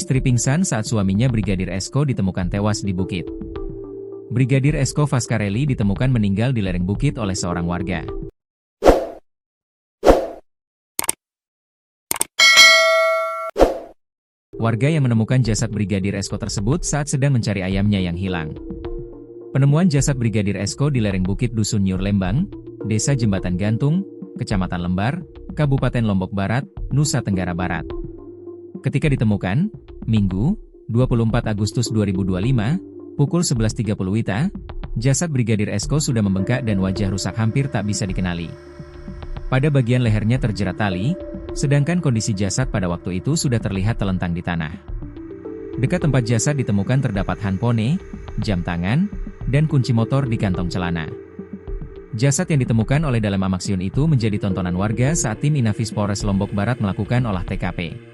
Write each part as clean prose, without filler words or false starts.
Istri pingsan saat suaminya Brigadir Esko ditemukan tewas di bukit. Brigadir Esko Fascarelli ditemukan meninggal di lereng bukit oleh seorang warga. Warga yang menemukan jasad Brigadir Esko tersebut saat sedang mencari ayamnya yang hilang. Penemuan jasad Brigadir Esko di lereng bukit Dusun Nyur Lembang, Desa Jembatan Gantung, Kecamatan Lembar, Kabupaten Lombok Barat, Nusa Tenggara Barat. Ketika ditemukan, Minggu, 24 Agustus 2025, pukul 11.30 WITA, jasad Brigadir Esko sudah membengkak dan wajah rusak hampir tak bisa dikenali. Pada bagian lehernya terjerat tali, sedangkan kondisi jasad pada waktu itu sudah terlihat telentang di tanah. Dekat tempat jasad ditemukan terdapat handphone, jam tangan, dan kunci motor di kantong celana. Jasad yang ditemukan oleh Dalem Amaksyun itu menjadi tontonan warga saat tim Inafis Polres Lombok Barat melakukan olah TKP.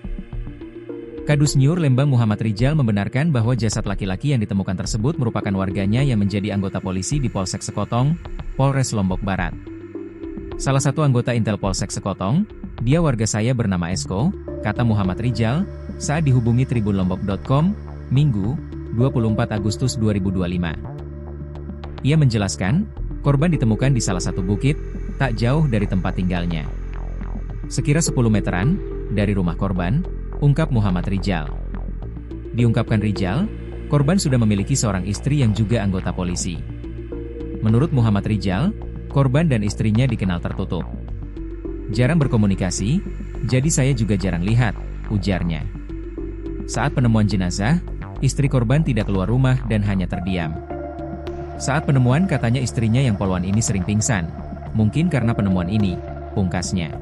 Kadus Nyur Lembang Muhammad Rijal membenarkan bahwa jasad laki-laki yang ditemukan tersebut merupakan warganya yang menjadi anggota polisi di Polsek Sekotong, Polres Lombok Barat. Salah satu anggota Intel Polsek Sekotong, "Dia warga saya bernama Esko," kata Muhammad Rijal, saat dihubungi tribunlombok.com, Minggu, 24 Agustus 2025. Ia menjelaskan, korban ditemukan di salah satu bukit, tak jauh dari tempat tinggalnya. Sekira 10 meteran, dari rumah korban, ungkap Muhammad Rijal. Diungkapkan Rijal, korban sudah memiliki seorang istri yang juga anggota polisi. Menurut Muhammad Rijal, korban dan istrinya dikenal tertutup. Jarang berkomunikasi, jadi saya juga jarang lihat, ujarnya. Saat penemuan jenazah, istri korban tidak keluar rumah dan hanya terdiam. Saat penemuan katanya istrinya yang poluan ini sering pingsan, mungkin karena penemuan ini, pungkasnya.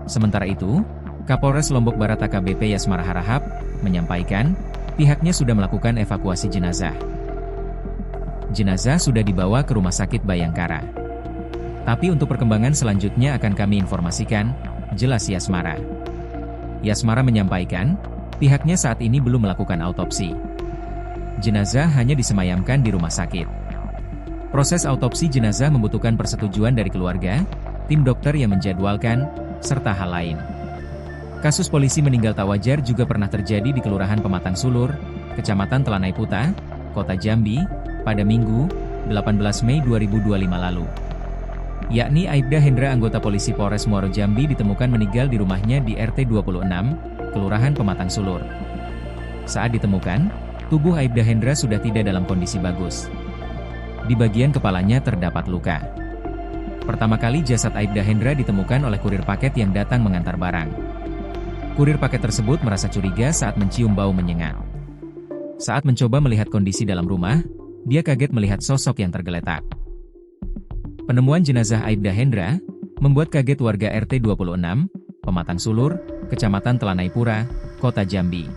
Sementara itu, Kapolres Lombok Barat AKBP Yasmara Harahap menyampaikan, pihaknya sudah melakukan evakuasi jenazah. Jenazah sudah dibawa ke Rumah Sakit Bayangkara. Tapi untuk perkembangan selanjutnya akan kami informasikan, jelas Yasmara. Yasmara menyampaikan, pihaknya saat ini belum melakukan autopsi. Jenazah hanya disemayamkan di rumah sakit. Proses autopsi jenazah membutuhkan persetujuan dari keluarga, tim dokter yang menjadwalkan, serta hal lain. Kasus polisi meninggal tak wajar juga pernah terjadi di Kelurahan Pematang Sulur, Kecamatan Telanai Puta, Kota Jambi, pada Minggu, 18 Mei 2025 lalu. Yakni Aibda Hendra anggota polisi Polres Muaro Jambi ditemukan meninggal di rumahnya di RT 26, Kelurahan Pematang Sulur. Saat ditemukan, tubuh Aibda Hendra sudah tidak dalam kondisi bagus. Di bagian kepalanya terdapat luka. Pertama kali jasad Aibda Hendra ditemukan oleh kurir paket yang datang mengantar barang. Kurir paket tersebut merasa curiga saat mencium bau menyengat. Saat mencoba melihat kondisi dalam rumah, dia kaget melihat sosok yang tergeletak. Penemuan jenazah Aibda Hendra membuat kaget warga RT 26, Pematang Sulur, Kecamatan Telanai Pura, Kota Jambi.